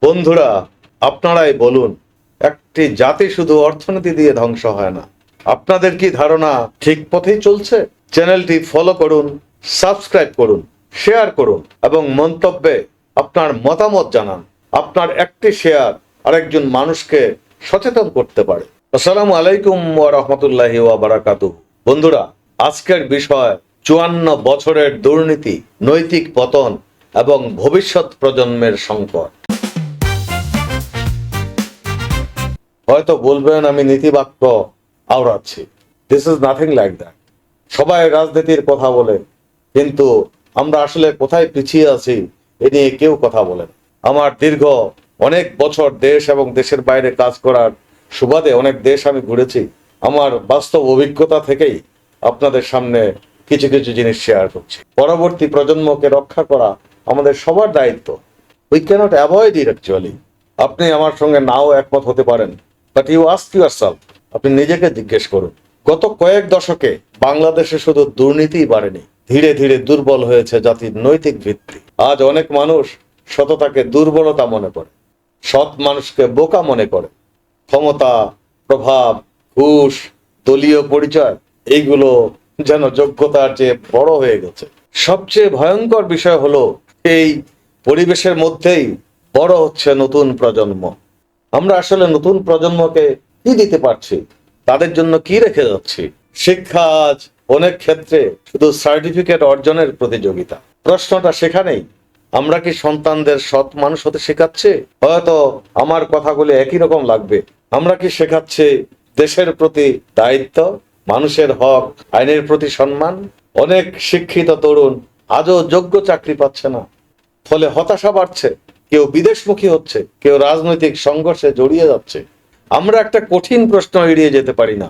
বন্ধুরা, আপনারাই বলুন, একটি জাতি শুধু অর্থনীতি দিয়ে ধ্বংস হয় না। আপনাদের কি ধারণা ঠিক পথেই চলছে? চ্যানেলটি ফলো করুন, সাবস্ক্রাইব করুন, শেয়ার করুন এবং মন্তব্যে আপনার মতামত জানান। আপনার একটি শেয়ার আরেকজন মানুষকে সচেতন করতে পারে। আসসালামু আলাইকুম ওয়া রাহমাতুল্লাহি ওয়া বারাকাতুহু। বন্ধুরা, আজকের বিষয় ৫৪ বছরের দুর্নীতি, নৈতিক পতন এবং ভবিষ্যৎ প্রজন্মের সংকট। হয়তো বলবেন আমি নীতিবাক্য আওড়াচ্ছি। This is nothing like that. সবাই রাজনীতির কথা বলে, কিন্তু আমরা আসলে কোথায় পিছিয়ে আছি এ নিয়ে কেউ কথা বলেন। আমার দীর্ঘ অনেক বছর দেশ এবং দেশের বাইরে কাজ করার সুবাদে অনেক দেশ আমি ঘুরেছি। আমার বাস্তব অভিজ্ঞতা থেকেই আপনাদের সামনে কিছু কিছু জিনিস শেয়ার করছি। পরবর্তী প্রজন্মকে রক্ষা করা আমাদের সবার দায়িত্ব। We can't avoid it actually. আপনি আমার সঙ্গে নাও একমত হতে পারেন, বাট ইউ আস্ক ইউরসেলফ, আপনি নিজেকে জিজ্ঞেস করুন। গত কয়েক দশকে বাংলাদেশে শুধু দুর্নীতিই বাড়েনি, ধীরে ধীরে দুর্বল হয়েছে জাতির নৈতিক ভিত্তি। আজ অনেক মানুষ সততাকে দুর্বলতা মনে করে, সৎ মানুষকে বোকা মনে করে। ক্ষমতা, প্রভাব, ঘুষ, দলীয় পরিচয়, এইগুলো যেন যোগ্যতার চেয়ে বড় হয়ে গেছে। সবচেয়ে ভয়ঙ্কর বিষয় হলো এই পরিবেশের মধ্যেই বড় হচ্ছে নতুন প্রজন্ম। আমরা আসলে নতুন প্রজন্মকে কি দিতে পারছি? তাদের জন্য কি রেখে যাচ্ছি? শিক্ষা আজ অনেক ক্ষেত্রে শুধু সার্টিফিকেট অর্জনের প্রতিযোগিতা। প্রশ্নটা সেখানেই, আমরা কি সন্তানদের সৎ মানুষ হতে শেখাচ্ছি? হয়তো আমার কথাগুলি একই রকম লাগবে। আমরা কি শেখাচ্ছি দেশের প্রতি দায়িত্ব, মানুষের হক, আইনের প্রতি সম্মান? অনেক শিক্ষিত তরুণ আজও যোগ্য চাকরি পাচ্ছে না, ফলে হতাশা বাড়ছে। কেউ বিদেশমুখী হচ্ছে, কেউ রাজনৈতিক সংঘর্ষে জড়িয়ে যাচ্ছে। আমরা একটা কঠিন প্রশ্ন এড়িয়ে যেতে পারি না।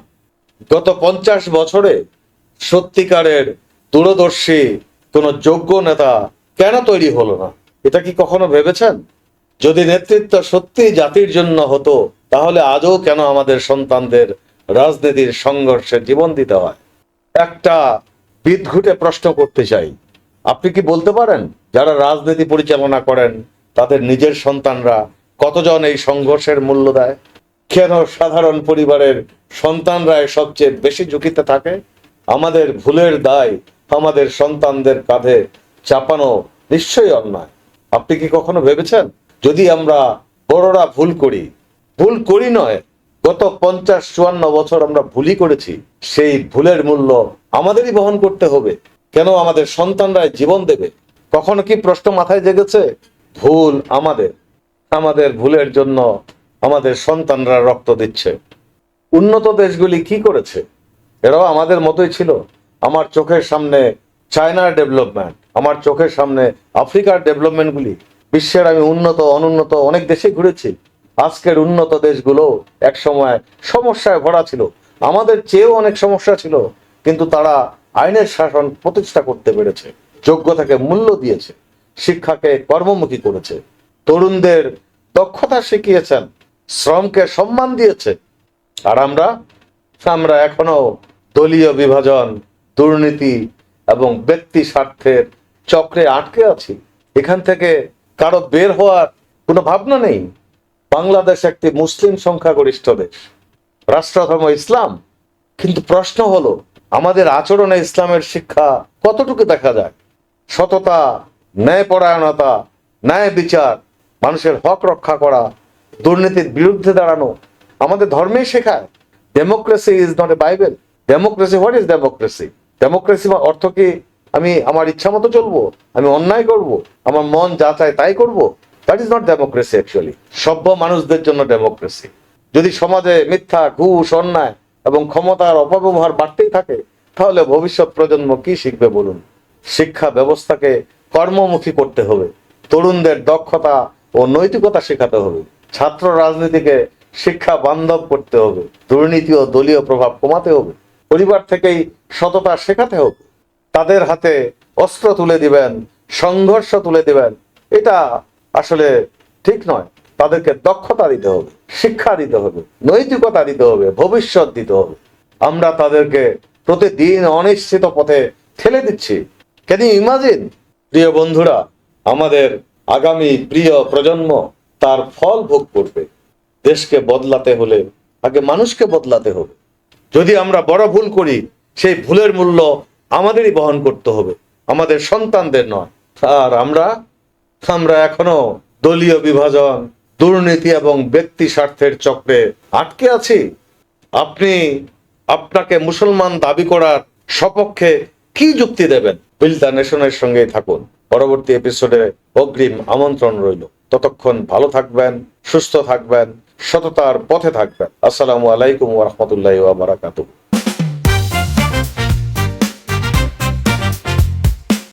গত ৫০ বছরে সত্যিকারের দূরদর্শী কোন যোগ্য নেতা কেন তৈরি হলো না? এটা কি কখনো ভেবেছেন? যদি নেতৃত্ব সত্যি জাতির জন্য হতো, তাহলে আজও কেন আমাদের সন্তানদের রাজনীতির সংঘর্ষে জীবন দিতে হয়? একটা বিদঘুটে প্রশ্ন করতে চাই। আপনি কি বলতে পারেন যারা রাজনীতি পরিচালনা করেন তাদের নিজের সন্তানরা কতজন এই সংঘর্ষের মূল্য দেয়? কেন সাধারণ পরিবারের সন্তানরাই সবচেয়ে বেশি ঝুঁকিতে থাকে? আমাদের ভুলের দায় আমাদের সন্তানদের কাঁধে চাপানো নিশ্চয়ই অন্যায়। আপনি কি কখনো ভেবেছেন, যদি আমরা বড়রা ভুল করি, ভুল করি নয়, গত ৫০-৫৪ বছর আমরা ভুলই করেছি, সেই ভুলের মূল্য আমাদেরই বহন করতে হবে? কেন আমাদের সন্তানরাই জীবন দেবে? কখনো কি প্রশ্ন মাথায় জেগেছে, ভুল আমাদের, আমাদের ভুলের জন্য আমাদের সন্তানরা রক্ত দিচ্ছে? উন্নত দেশগুলি কি করেছে? এরাও আমাদের মতোই ছিল। আমার চোখের সামনে চায়নার ডেভেলপমেন্ট, আমার চোখের সামনে আফ্রিকার ডেভেলপমেন্টগুলি। বিশ্বের আমি উন্নত অনুন্নত অনেক দেশে ঘুরেছি। আজকের উন্নত দেশগুলো এক সময় সমস্যায় ভরা ছিল, আমাদের চেয়েও অনেক সমস্যা ছিল, কিন্তু তারা আইনের শাসন প্রতিষ্ঠা করতে পেরেছে, যোগ্যতাকে মূল্য দিয়েছে, শিক্ষাকে কর্মমুখী করেছে, তরুণদের দক্ষতা শিখিয়েছেন, শ্রমকে সম্মান দিয়েছে। আর আমরা আমরা এখনো দলীয় বিভাজন, দুর্নীতি এবং ব্যক্তি স্বার্থের চক্রে আটকে আছি। এখান থেকে কারো বের হওয়ার কোনো ভাবনা নেই। বাংলাদেশ একটি মুসলিম সংখ্যাগরিষ্ঠ দেশ, রাষ্ট্রধর্ম ইসলাম, কিন্তু প্রশ্ন হলো আমাদের আচরণে ইসলামের শিক্ষা কতটুকু দেখা যায়? সততা, ন্যায়পরায়ণতা, ন্যায় বিচার, মানুষের হক রক্ষা করা, দুর্নীতির বিরুদ্ধে দাঁড়ানো আমাদের ধর্মেই শেখায়। Democracy is not a Bible. Democracy, what is democracy? Democracy অর্থ কি আমি আমার ইচ্ছা মতো চলবো, আমি অন্যায় করব, আমার মন যা চায় তাই করব? That is not democracy actually. সভ্য মানুষদের জন্য ডেমোক্রেসি। যদি সমাজে মিথ্যা, ঘুষ, অন্যায় এবং ক্ষমতার অপব্যবহার বাড়তেই থাকে, তাহলে ভবিষ্যৎ প্রজন্ম কি শিখবে বলুন? শিক্ষা ব্যবস্থাকে কর্মমুখী করতে হবে, তরুণদের দক্ষতা ও নৈতিকতা শেখাতে হবে, ছাত্র রাজনীতিকে শিক্ষা বান্ধব করতে হবে, দুর্নীতি ও দলীয় প্রভাব কমাতে হবে, পরিবার থেকেই সততা শেখাতে হবে। তাদের হাতে অস্ত্র তুলে দিবেন, সংঘর্ষ তুলে দিবেন, এটা আসলে ঠিক নয়। তাদেরকে দক্ষতা দিতে হবে, শিক্ষা দিতে হবে, নৈতিকতা দিতে হবে, ভবিষ্যৎ দিতে হবে। আমরা তাদেরকে প্রতিদিন অনিশ্চিত পথে ঠেলে দিচ্ছি। Can you imagine? প্রিয় বন্ধুরা, আমাদের আগামী প্রিয় প্রজন্ম তার ফল ভোগ করবে। দেশকে বদলাতে হলে আগে মানুষকে বদলাতে হবে। যদি আমরা বড় ভুল করি, সেই ভুলের মূল্য আমাদেরই বহন করতে হবে, আমাদের সন্তানদের নয়। আর আমরা এখনো দলীয় বিভাজন, দুর্নীতি এবং ব্যক্তি স্বার্থের চক্রে আটকে আছি। আপনি আপনাকে মুসলমান দাবি করার সপক্ষে কি যুক্তি দেবেন? বিল্ড দ্য নেশনের সঙ্গেই থাকুন। পরবর্তী এপিসোডে অগ্রিম আমন্ত্রণ রইল। ততক্ষণ ভালো থাকবেন, সুস্থ থাকবেন, সততার পথে থাকবেন। আসসালামু আলাইকুম ওয়া রাহমাতুল্লাহি ওয়া বারাকাতুহু।